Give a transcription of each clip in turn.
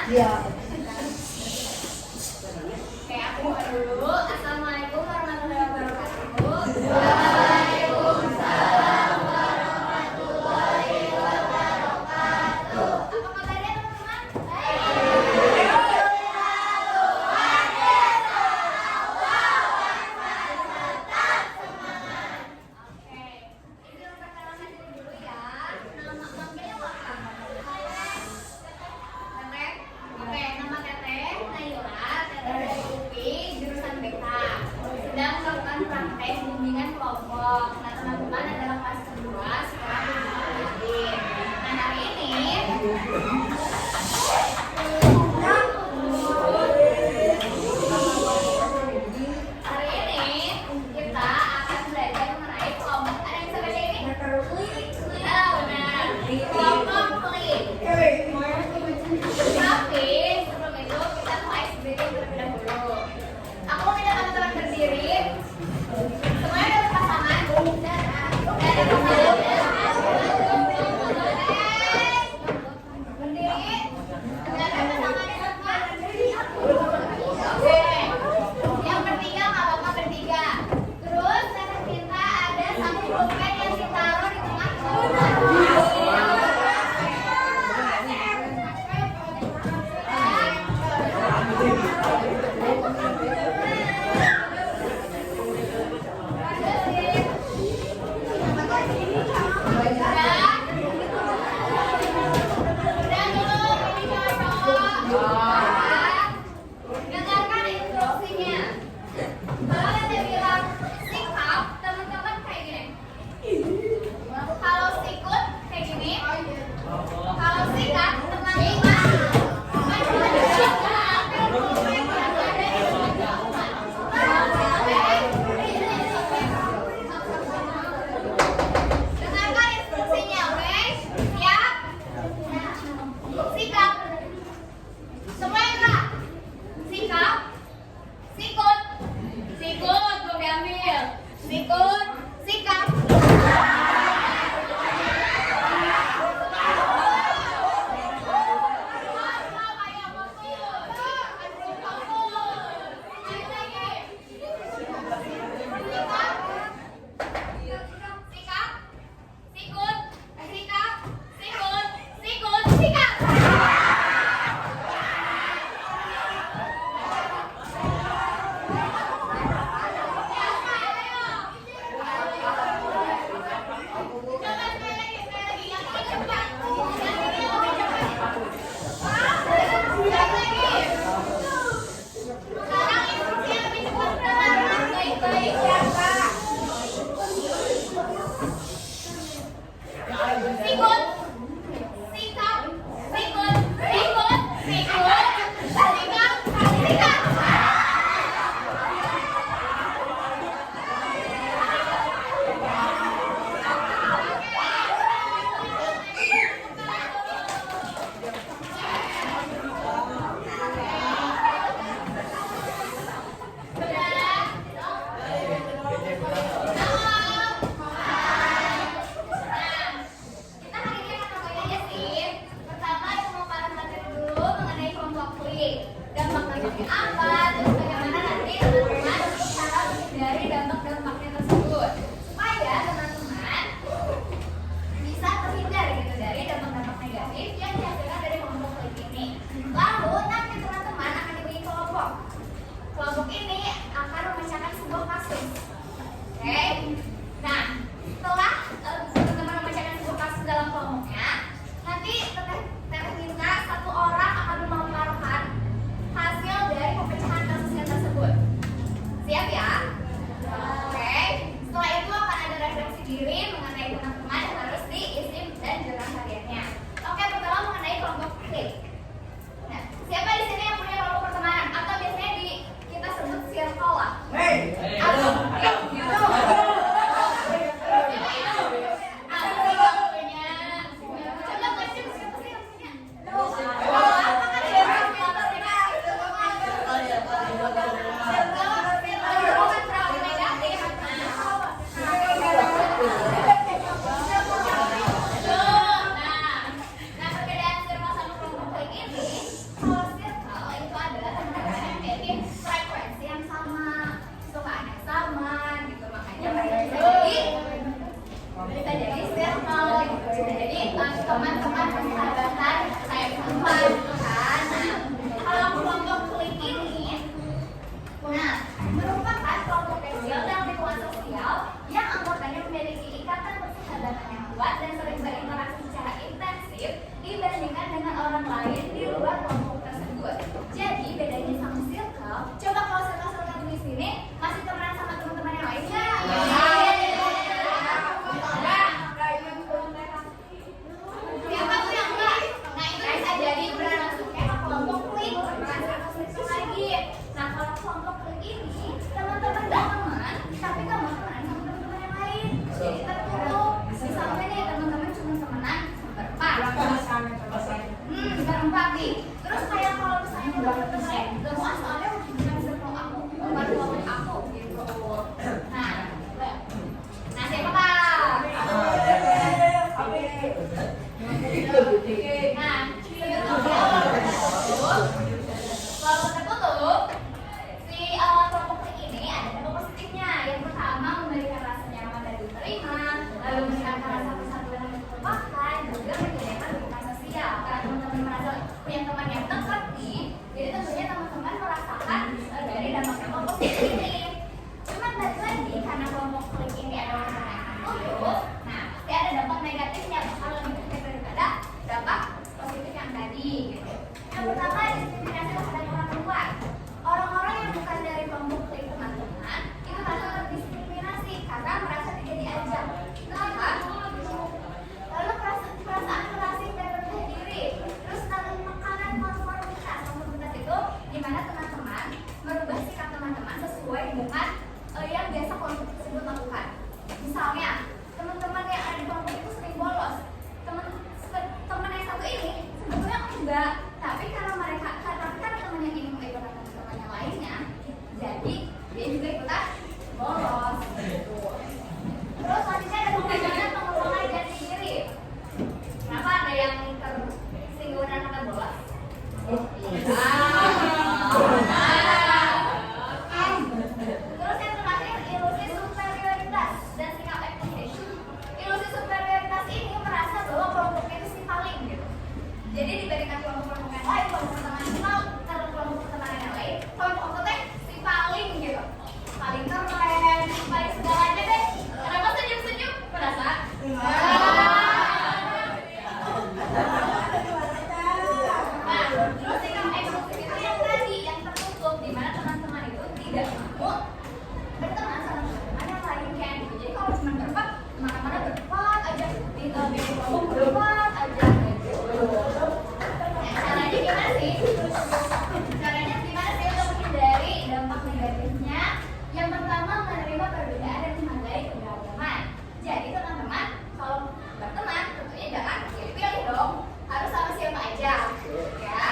Iya. Oke, aku buka dulu. Assalamualaikum warahmatullahi wabarakatuh. Waalaikumsalam warahmatullahi wabarakatuh. Apa kabarnya teman-teman? Oke, ini perkenalan dulu ya. Nama manggilnya apa? Teteh. Oke, nama Teteh Naila, Teteh dari UPI, jurusan BK. Sedang melakukan praktek bimbingan kelompok. Nah, teman-teman adalah kelas kedua sekolah bimbingan. Nah, hari ini kita akan belajar mengenai kelompok. Ada yang bisa baca ini? Oh, benar. Kelompok klik. Tapi sebelum itu kita mau icebreaking terlebih dahulu. Aku mau minta teman-teman berdiri. Semuanya ada berpasangan. Dan ada pasangan. Berdiri. Dengarkan pasangannya semua. Oke. Yang bertiga nggak apa-apa bertiga. Terus saya minta ada satu pulpen yang ditaruh di tengah kelompok. Dengarkan instruksinya. Kalau saya bilang sikap, teman-teman kayak gini. Kalau sikut kayak gini. Kalau sikap, teman-teman dengarkan instruksinya, oke? Siap? Sikap. Semuanya gerak. Sikap. Sikut. Sikut, belum diambil. Sikut. Sikap. Sikap. Sikut. Sikap. Sikut. Sikut. Sikap. Sikut, sikap, sikut, sikut, sikut, sikap, sikap. Kita hari ini akan ngapain aja sih? Pertama, aku mau panas-panas dulu mengenai kelompok klik. Dampak-dampaknya apa? Terus bagaimana nanti teman-teman cara menghindari dampak-dampaknya tersebut. Supaya teman-teman bisa terhindar gitu dari dampak-dampak negatif yang dihasilkan dari kelompok klik ini. Lalu nanti teman-teman akan dibagi kelompok. Kelompok ini akan memecahkan sebuah kasus. Oke? Nah, setelah teman-teman memecahkan sebuah kasus dalam kelompoknya, nanti teteh minta satu orang akan memaparkan hasil dari pemecahan kasusnya tersebut. Siap ya? Oke. Setelah itu akan ada refleksi diri mengenai teman-teman yang harus diisi dan jurnal hariannya. Oke, pertama mengenai kelompok klik. Nah, siapa di sini yang punya kelompok pertemanan atau biasanya kita sebut circle lah? Atau lalu meningkatkan rasa persatuan dan kekompakan, juga menyediakan hubungan sosial. Karena teman-teman merasa punya teman yang mengerti, jadi tentunya teman-teman merasakan dari dampak-dampak positif ini. Cuman balik lagi, karena kelompok klik ini adalah teman yang tertutup, nah pasti ada dampak negatifnya bakal lebih banyak daripada dampak positif yang tadi gitu. Yang pertama, diskriminasi terhadap orang luar. Orang-orang yang bukan dari kelompok klik teman-teman itu merasa terdiskriminasi karena merasa tidak diajak. Kenapa? Lalu perasaan terasing dan rendah diri. Terus makanan konformitas. Konformitas itu dimana teman-teman merubah sikap teman-teman sesuai dengan yang biasa kelompok tersebut lakukan. Misalnya, teman-teman yang ada di kelompok itu sering bolos. Teman yang satu ini sebetulnya enggak, tapi karena teman yang ini mengikuti teman yang lainnya, jadi dia juga ikutan bolos. Terus selanjutnya ada pengajaran pengembangan jati diri. Kenapa ada yang tersinggung dan kata bolos? Terus yang terakhir, ilusi superioritas dan sikap expectation. Ilusi superioritas ini merasa bahwa kelompoknya itu si paling gitu. Jadi dibandingkan kelompok-kelompok yang lain, kelompok pertemanan karena kelompok pertemanan yang lain, kelompok aku teh si paling gitu, paling keren, paling segalanya deh. Kenapa senyum-senyum? Merasa? Nah, terus sikap eksklusif itu yang tadi, yang tertutup, di mana teman-teman itu tidak mau berteman sama teman yang lain kan gitu. Jadi kalau cuma berempat, kemana-mana berempat aja, di kelompok berempat aja gitu. Caranya gimana sih? Caranya gimana sih untuk menghindari dampak negatifnya? Yang pertama, menerima perbedaan dan menghargai keberagaman. Jadi teman-teman, kalau berteman tentunya jangan pilih-pilih dong, harus sama siapa aja ya.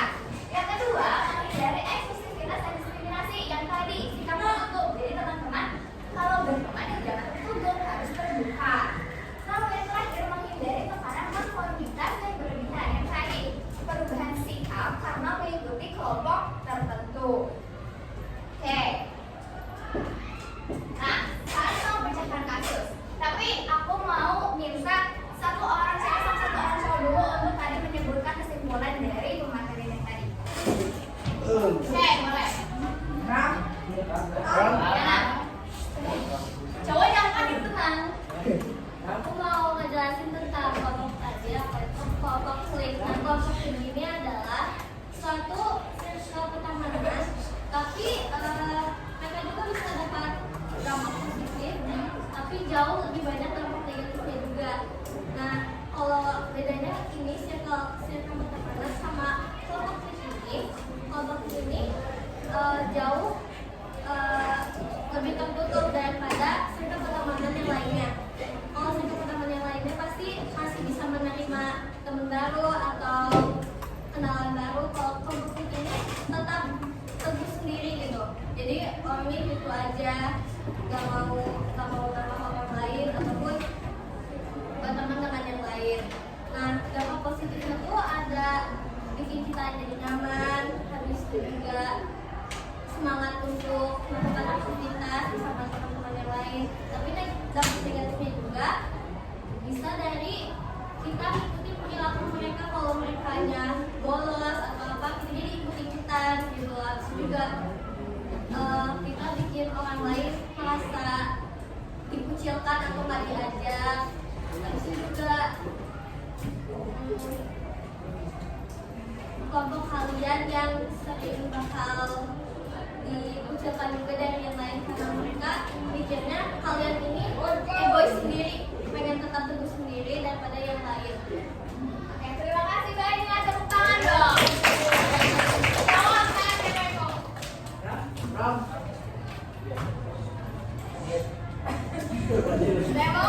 Yang kedua, menghindari eksklusivitas dan diskriminasi yang tadi sikap tertutup. Jadi teman-teman, kalau berteman ya jangan tertutup, harus terbuka. Lalu yang terakhir, menghindari tekanan konformitas dan berlebihan yang tadi, perubahan sikap karena mengikuti kelompok tertentu. Oke. Nah, saya mau bacakan kasus. Tapi aku mau minta satu orang cowok dulu untuk tadi menyebutkan kesimpulan dari pematerian yang tadi. Oke, boleh. Ya. Cowok jangan panik, tenang. Aku mau ngejelasin tentang kelompok tadi, apa itu kelompok klik. Nah, kelompok klik ini adalah suatu circle pertemanan, tapi mereka juga bisa dapat dampak positif, tapi jauh lebih banyak dampak negatifnya juga. Nah, kalau bedanya ini circle pertemanan sama kelompok klik ini jauh lebih tertutup daripada circle pertemanan yang lainnya. Kalau circle pertemanan yang lainnya pasti masih bisa menerima teman baru atau kenalan baru. Kalau kelompok ini tetap teguh sendiri gitu. Jadi orangnya gitu aja, gak mau nambah orang lain ataupun berteman dengan yang lain. Nah, dampak positifnya tuh ada bikin kita jadi nyaman, habis itu juga semangat untuk melakukan aktivitas bersama teman-teman yang lain. Tapi dampak negatifnya juga bisa dari kita ikuti perilaku mereka. Kalau mereka bolos atau apa, kita jadi ikut-ikutan gitu. Habis juga kita bikin orang lain merasa dikucilkan atau nggak diajak. Habis itu juga kelompok kalian yang sering bakal dikucilkan juga dari yang lain karena mereka mikirnya kalian ini egois sendiri, pengen tetap teguh sendiri daripada yang lain. Oke, terima kasih banyak. Tepuk tangan dong. Jawab kan, Demo. Demo,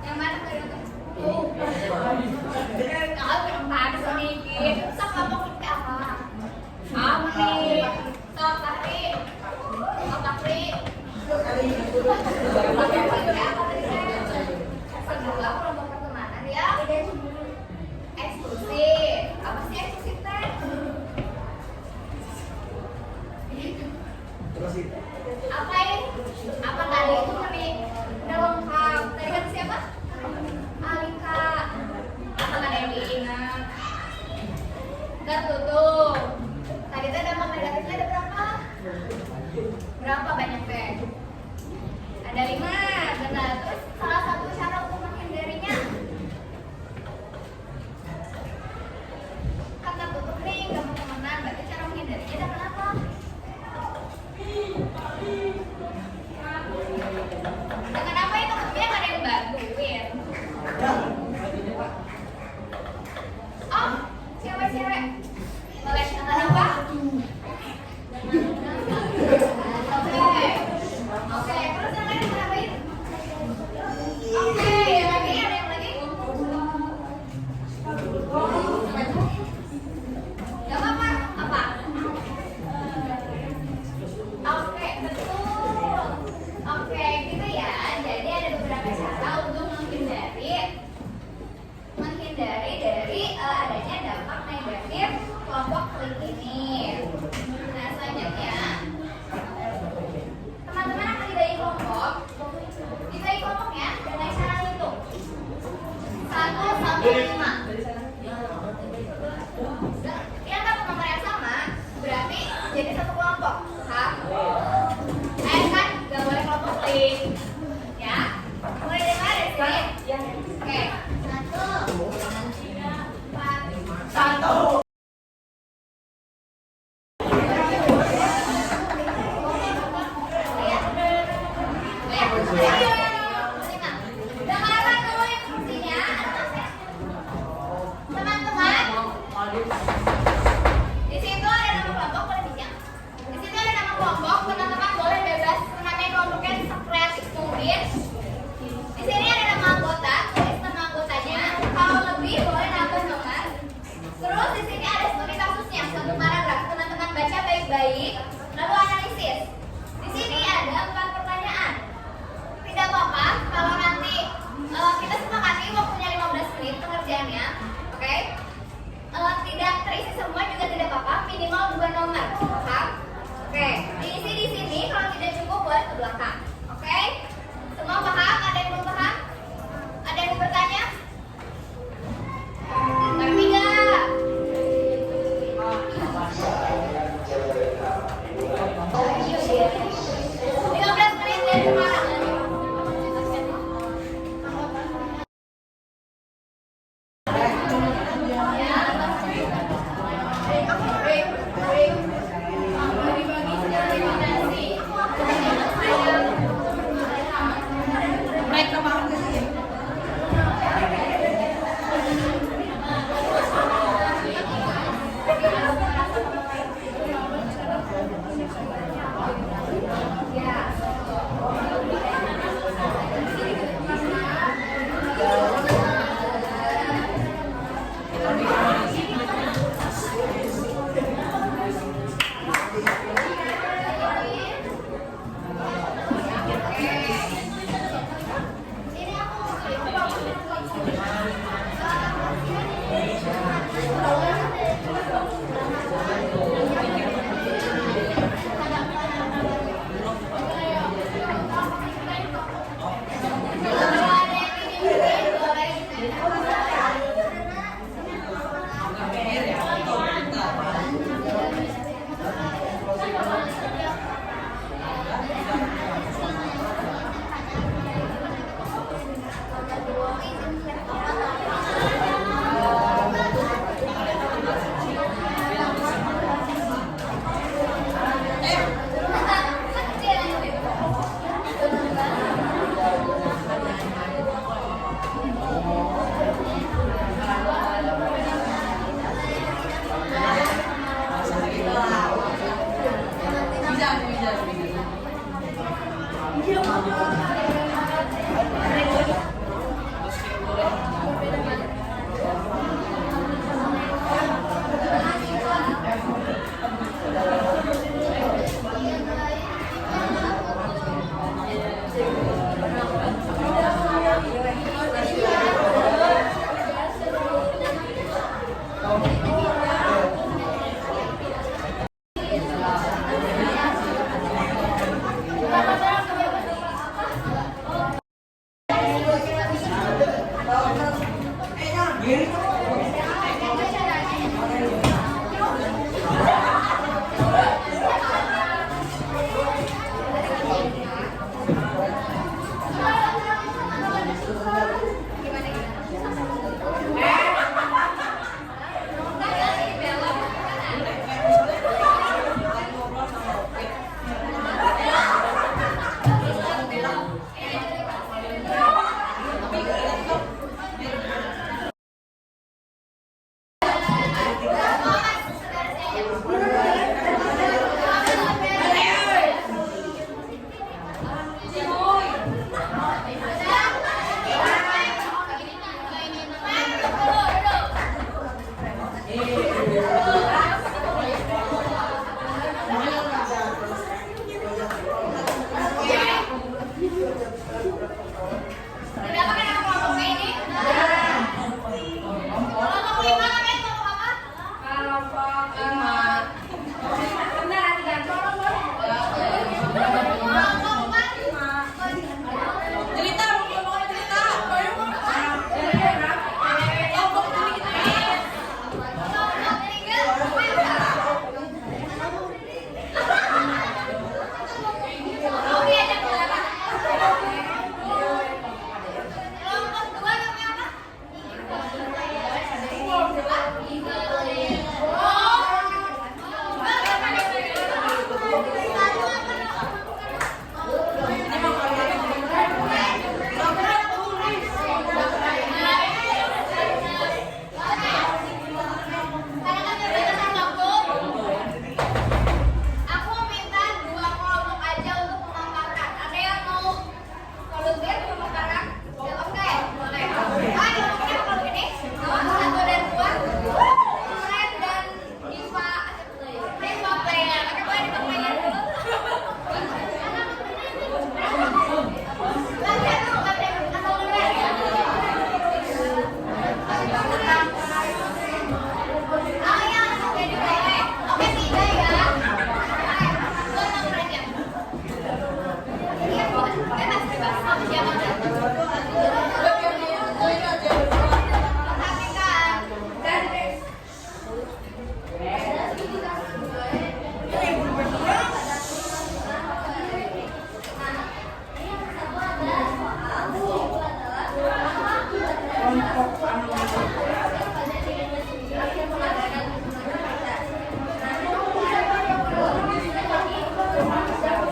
yang mana tadi itu? Kalau perempuan sedikit, sok kamu kerja apa? Amin. Sok Pakri. Kedua, kelompok pertemanan ya eksklusif. Apa sih eksklusif teh? Apa ini? Apa tadi itu dalam 5. Yang dapat nomor yang sama berarti jadi satu kelompok. Paham? Kan nggak boleh kelompok lain. Ya. Mulai dari mana dari sini? Oke. 1. Dengarkan dulu instruksinya. kelompok anu pada diri sendiri yang mengadakan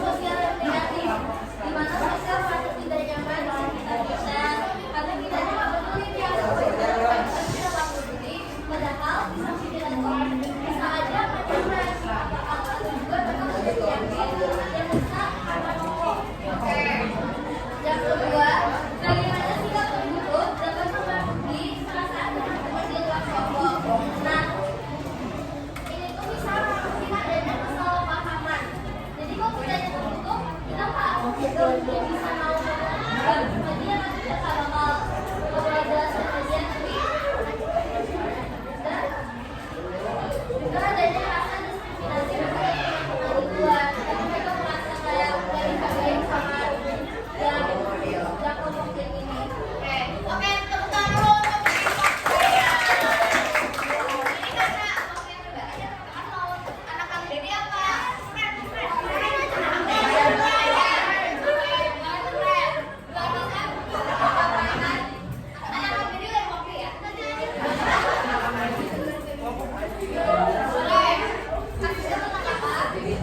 sosial negatif, di mana sosial masih tidak nyaman dan kita bisa atau kita tidak peduli ya, kita tidak peduli, padahal bisa dilakukan bisa aja mencoba apa juga tetap yakin yang bisa akan ngomong. Yang kedua, bagaimana sikap penduduk dapat mempengaruhi perasaan teman-teman di luar kelompok. Nah, ini tuh bisa kita adanya kesalahpahaman. Jadi kalau kita yang tertutup, kita nggak bisa mau jadi yang kita bakal jelasin aja nanti. Dan juga adanya rasa diskriminasi di luar. Jadi mereka merasa kayak nggak dihargai sama yang kelompok kayak gini. Oke, tepuk tangan dulu untuk Iya. Ini karena oke Mbak, aja kan mau anak Kang Dede apa? Keren. Di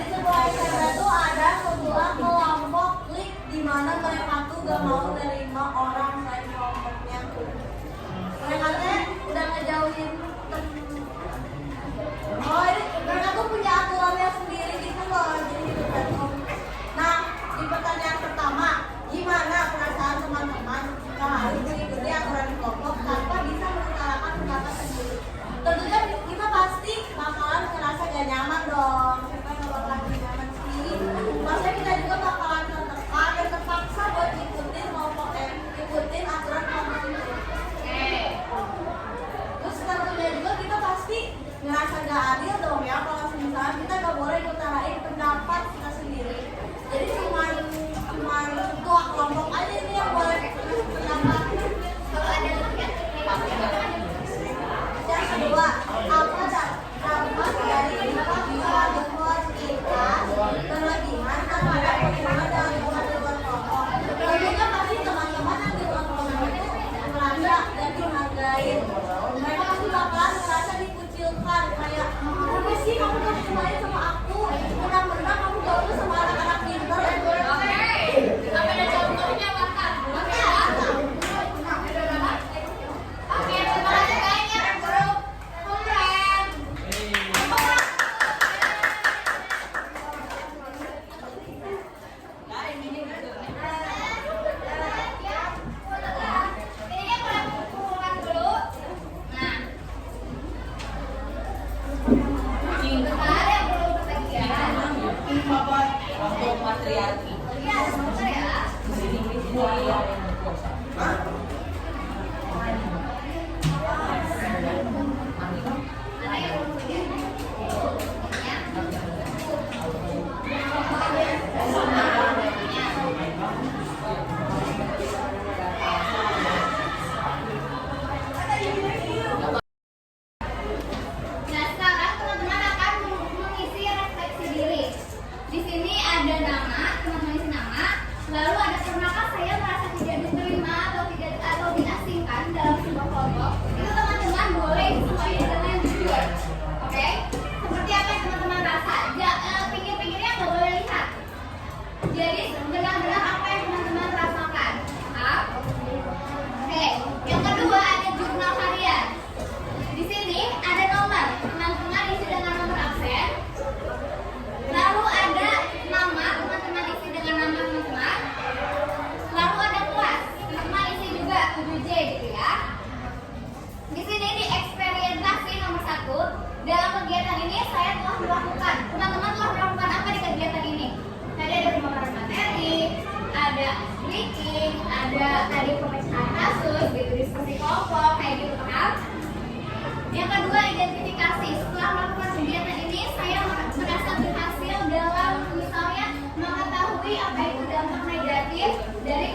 sebuah acara itu ada sebuah kelompok klik di mana mereka tuh gak mau nerima orang lain kelompoknya. Mereka tuh udah ngejauhin mereka tuh punya aturannya sendiri gitu loh. Jadi gitu kan. Nah, di pertanyaan pertama, gimana perasaan teman-teman jika harus mengikuti aturan kelompok tanpa bisa mengutarakan pendapat sendiri? Tentunya kita pasti bakalan ngerasa gak nyaman dong. Siapa yang gak bakalan nyaman sih? Maksudnya kita juga bakalan tertekan dan terpaksa buat ikutin aturan kelompok itu. Terus tentunya juga kita pasti ngerasa gak adil dong ya kalau misalnya kita gak boleh ngutarain pendapat kita sendiri. Jadi cuman ketua kelompok aja ini yang boleh pendapat. Kalau ada Yang kedua, apa dampak dari dampak luar kita berlebihan terhadap hubungan dengan lingkungan di luar kelompok? Tentunya pasti teman-teman yang di luar kelompok itu merasa dan dihargain. Mereka pasti bakalan merasa dikucilkan kayak, apa sih kamu gak dikenalin sama aku? Benar-benar kamu gaul sama anak-anak pintar. Sampai ada contohnya bahkan. Oke, terima kasih banyak grup keren. Ini boleh kumpulkan dulu. Nah, sebentar yang belum kebagian. ini bapak kelompok matriarki. Ya, sebentar ya. Ada yang belum kebagian? Nah, sekarang teman-teman akan mengisi refleksi diri. Di sini ada nama, teman-teman isi nama. Lalu ada pernahkah saya merasa tidak diterima atau diasingkan dalam sebuah kelompok? Itu teman-teman boleh sesuai dengan yang jujur. Oke? Seperti apa yang teman-teman rasa? Pinggir-pinggirnya nggak boleh lihat. Jadi benar-benar apa yang teman-teman rasakan. Paham? Oke. Yang kedua ada jurnal harian. Di sini ada nomor, teman-teman isi dengan nomor absen. Lalu ada nama, teman-teman isi dengan nama teman-teman. Lalu ada kelas, teman-teman isi juga 7J gitu ya. Di sini di eksperimentasi nomor 1. Dalam kegiatan ini saya telah melakukan. Teman-teman telah melakukan apa di kegiatan ini? Tadi ada pemaparan materi, ada speaking, ada tadi pemecahan kasus, gitu diskusi kelompok kayak gitu kan. Yang kedua identifikasi. Setelah melakukan kegiatan ini saya merasa berhasil dalam misalnya mengetahui apa itu dampak negatif dari